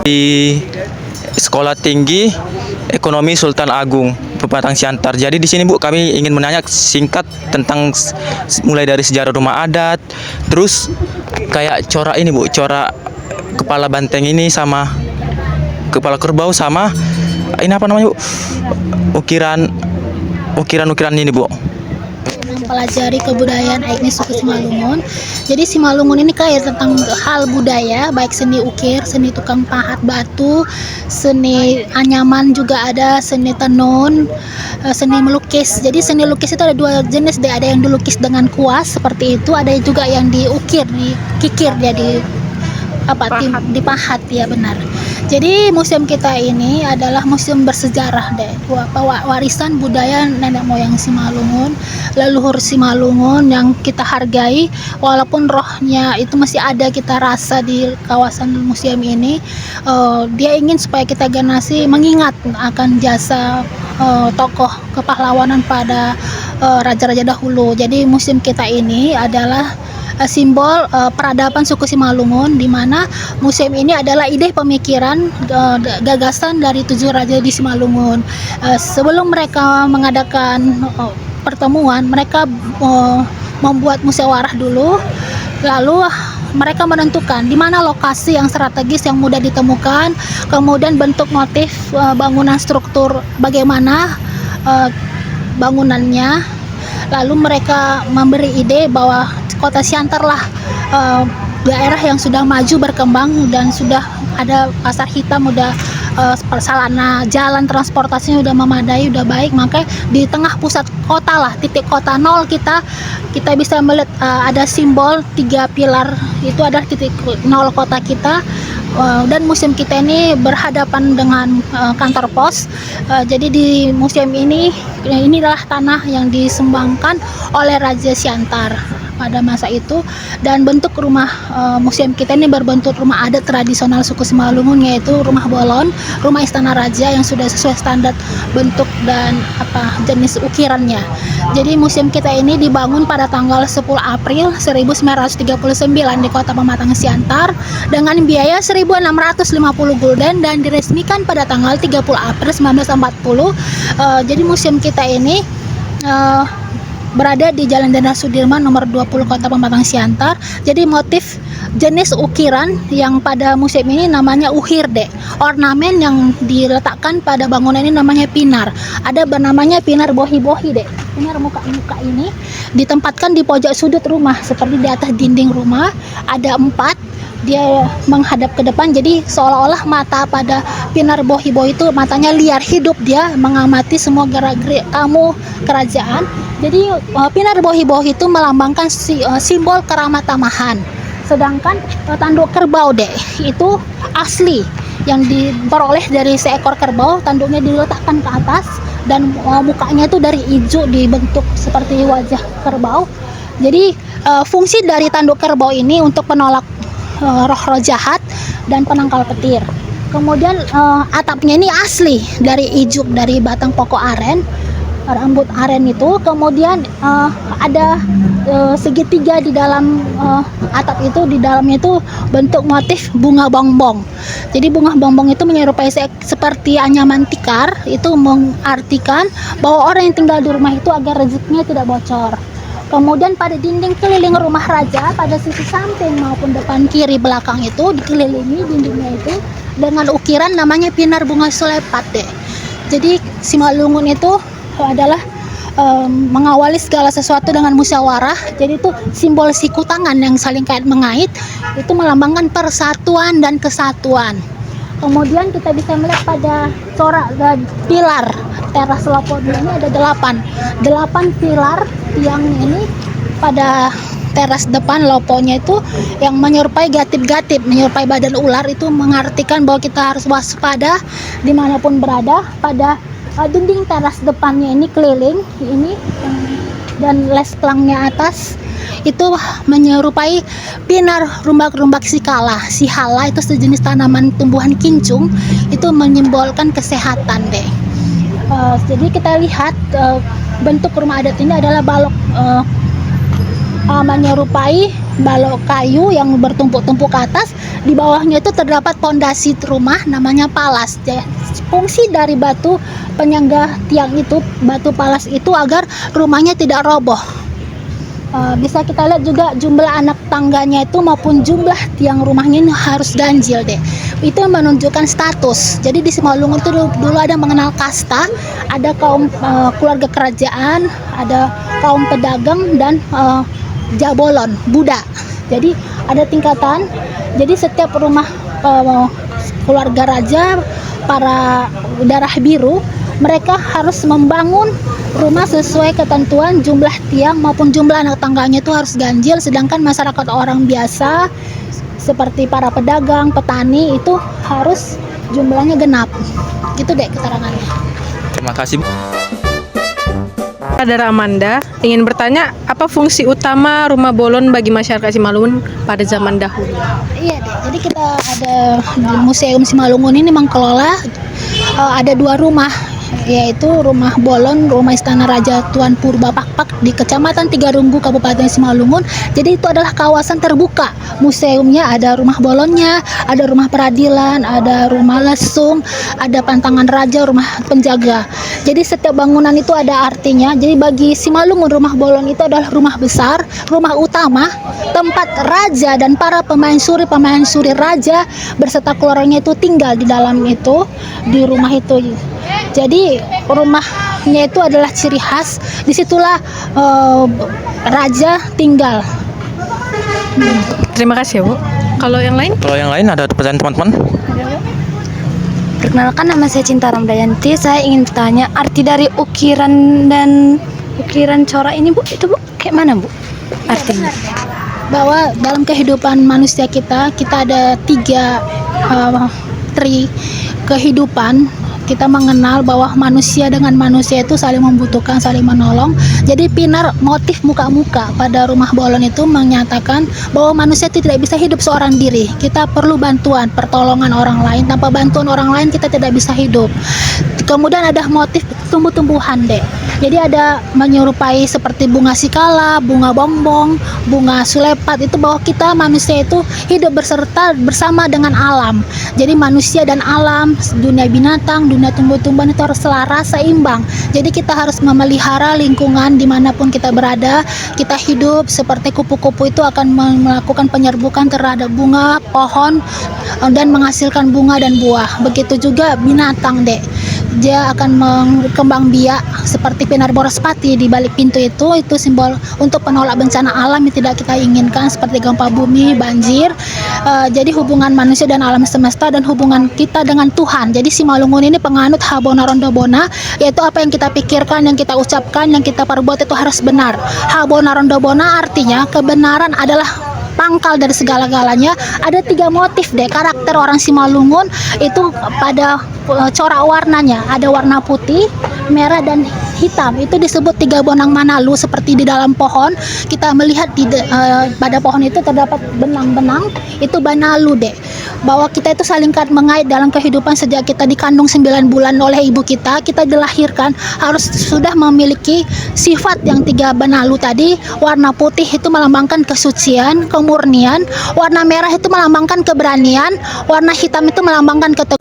di Sekolah Tinggi Ekonomi Sultan Agung Pematang Siantar. Jadi di sini Bu, kami ingin menanya singkat tentang mulai dari sejarah rumah adat, terus kayak corak ini Bu, corak kepala banteng ini sama kepala kerbau sama ini apa namanya Bu? Ukiran ini Bu. Mempelajari kebudayaan etnis suku Simalungun. Jadi Simalungun ini kaya tentang hal budaya, baik seni ukir, seni tukang pahat batu, seni anyaman juga ada, seni tenun, seni melukis. Jadi seni lukis itu ada dua jenis deh, ada yang dilukis dengan kuas seperti itu, ada juga yang diukir, dikikir dia dipahat ya benar. Jadi museum kita ini adalah museum bersejarah deh, warisan budaya nenek moyang Simalungun, leluhur Simalungun yang kita hargai, walaupun rohnya itu masih ada kita rasa di kawasan museum ini. Dia ingin supaya kita generasi mengingat akan jasa tokoh kepahlawanan pada raja-raja dahulu. Jadi museum kita ini adalah simbol peradaban suku Simalungun, di mana museum ini adalah ide pemikiran gagasan dari 7 raja di Simalungun. Sebelum mereka mengadakan pertemuan, mereka membuat musyawarah dulu, lalu mereka menentukan di mana lokasi yang strategis yang mudah ditemukan, kemudian bentuk motif bangunan struktur bagaimana bangunannya, lalu mereka memberi ide bahwa Kota Siantar lah daerah yang sudah maju berkembang dan sudah ada pasar hitam, udah sarana jalan transportasinya udah memadai, udah baik, maka di tengah pusat kota lah, titik kota nol kita bisa melihat ada simbol 3 pilar, itu adalah titik nol kota kita. Dan museum kita ini berhadapan dengan kantor pos. Jadi di museum ini inilah tanah yang disumbangkan oleh Raja Siantar pada masa itu, dan bentuk rumah museum kita ini berbentuk rumah adat tradisional suku Simalungun, yaitu rumah bolon, rumah istana raja yang sudah sesuai standar bentuk dan jenis ukirannya. Jadi museum kita ini dibangun pada tanggal 10 April 1939 di Kota Pematang Siantar dengan biaya 1.650 gulden dan diresmikan pada tanggal 30 April 1940. Jadi museum kita ini berada di Jalan Jenderal Sudirman nomor 20 Kota Pematang Siantar. Jadi motif jenis ukiran yang pada museum ini namanya uhirde. Ornamen yang diletakkan pada bangunan ini namanya pinar. Ada bernamanya pinar bohi-bohi deh. Pinar muka-muka ini ditempatkan di pojok sudut rumah, seperti di atas dinding rumah. Ada 4, dia menghadap ke depan, jadi seolah-olah mata pada pinar bohi-bohi itu matanya liar, hidup, dia mengamati semua gerak-gerik tamu kerajaan. Jadi pinar bohi-bohi itu melambangkan simbol keramat tamahan. Sedangkan tanduk kerbau deh itu asli yang diperoleh dari seekor kerbau, tanduknya diletakkan ke atas dan mukanya itu dari hijau dibentuk seperti wajah kerbau. Jadi fungsi dari tanduk kerbau ini untuk penolak roh-roh jahat dan penangkal petir. Kemudian atapnya ini asli dari ijuk, dari batang pokok aren, rambut aren itu. Kemudian ada segitiga di dalam atap itu, di dalamnya itu bentuk motif bunga bongbong. Jadi bunga bongbong itu menyerupai seperti anyaman tikar, itu mengartikan bahwa orang yang tinggal di rumah itu agar rezekinya tidak bocor. Kemudian pada dinding keliling rumah raja, pada sisi samping maupun depan kiri belakang itu dikelilingi dindingnya itu dengan ukiran namanya pinar bunga sulepat deh. Jadi Simalungun itu adalah mengawali segala sesuatu dengan musyawarah. Jadi itu simbol siku tangan yang saling kait mengait, itu melambangkan persatuan dan kesatuan. Kemudian kita bisa melihat pada corak dan pilar teras lopodnya ini ada 8 pilar yang ini pada teras depan loponya itu yang menyerupai gatip-gatip, menyerupai badan ular, itu mengartikan bahwa kita harus waspada dimanapun berada. Pada dinding teras depannya ini keliling ini dan les pelangnya atas itu menyerupai pinar rumbak-rumbak sikala. Sihala itu sejenis tanaman tumbuhan kincung, itu menyimbolkan kesehatan deh. Jadi kita lihat bentuk rumah adat ini adalah balok menyerupai balok kayu yang bertumpuk-tumpuk ke atas. Di bawahnya itu terdapat pondasi rumah namanya palas. Fungsi dari batu penyangga tiang itu, batu palas itu agar rumahnya tidak roboh. Bisa kita lihat juga jumlah anak tangganya itu maupun jumlah tiang rumahnya ini harus ganjil deh. Itu menunjukkan status. Jadi di Simalungun itu dulu ada mengenal kasta, ada kaum keluarga kerajaan, ada kaum pedagang dan jabolon, budak. Jadi ada tingkatan. Jadi setiap rumah keluarga raja, para darah biru, mereka harus membangun rumah sesuai ketentuan jumlah tiang maupun jumlah anak tangganya itu harus ganjil. Sedangkan masyarakat orang biasa seperti para pedagang, petani itu harus jumlahnya genap. Gitu deh keterangannya. Terima kasih, Bu. Saudara Amanda ingin bertanya, apa fungsi utama rumah bolon bagi masyarakat Simalungun pada zaman dahulu? Iya deh, jadi kita ada di Museum Simalungun ini mengelola ada 2 rumah, yaitu rumah bolon, rumah Istana Raja Tuan Purba Pakpak di Kecamatan Tigarunggu, Kabupaten Simalungun. Jadi itu adalah kawasan terbuka. Museumnya ada rumah bolonnya, ada rumah peradilan, ada rumah lesung, ada pantangan raja, rumah penjaga. Jadi setiap bangunan itu ada artinya. Jadi bagi Simalungun, rumah bolon itu adalah rumah besar, rumah utama, tempat raja dan para pemain suri raja berserta keluarganya itu tinggal di dalam itu, di rumah itu. Jadi rumahnya itu adalah ciri khas. Disitulah raja tinggal. Terima kasih ya, Bu. Kalau yang lain? Kalau yang lain ada pertanyaan teman-teman? Perkenalkan, nama saya Cinta Ramdayanti. Saya ingin bertanya arti dari ukiran dan ukiran corak ini, Bu. Itu, Bu, kayak mana, Bu? Artinya? Bahwa dalam kehidupan manusia kita ada 3 tri kehidupan. Kita mengenal bahwa manusia dengan manusia itu saling membutuhkan, saling menolong. Jadi pinar motif muka-muka pada rumah bolon itu menyatakan bahwa manusia itu tidak bisa hidup seorang diri. Kita perlu bantuan, pertolongan orang lain. Tanpa bantuan orang lain kita tidak bisa hidup. Kemudian ada motif tumbuh-tumbuhan deh. Jadi ada menyerupai seperti bunga sikala, bunga bongbong, bunga sulepat. Itu bahwa kita manusia itu hidup bersama dengan alam. Jadi manusia dan alam, dunia binatang, dunia tumbuh-tumbuhan itu harus selaras, seimbang. Jadi kita harus memelihara lingkungan dimanapun kita berada. Kita hidup seperti kupu-kupu itu akan melakukan penyerbukan terhadap bunga, pohon, dan menghasilkan bunga dan buah. Begitu juga binatang deh. Dia akan berkembang biak seperti pinar borospati di balik pintu itu simbol untuk penolak bencana alam yang tidak kita inginkan seperti gempa bumi, banjir. Jadi hubungan manusia dan alam semesta dan hubungan kita dengan Tuhan. Jadi Simalungun ini penganut Habona Rondobona, yaitu apa yang kita pikirkan, yang kita ucapkan, yang kita perbuat itu harus benar. Habona Rondobona artinya kebenaran adalah pangkal dari segala-galanya. Ada 3 motif deh karakter orang Simalungun itu pada corak warnanya. Ada warna putih, merah dan hitam. Itu disebut 3 bonang manalu. Seperti di dalam pohon kita melihat pada pohon itu terdapat benang-benang, itu banalu deh. Bahwa kita itu saling mengait dalam kehidupan sejak kita dikandung 9 bulan oleh ibu kita dilahirkan harus sudah memiliki sifat yang 3 banalu tadi. Warna putih itu melambangkan kesucian, kemurnian. Warna merah itu melambangkan keberanian. Warna hitam itu melambangkan keteguhan.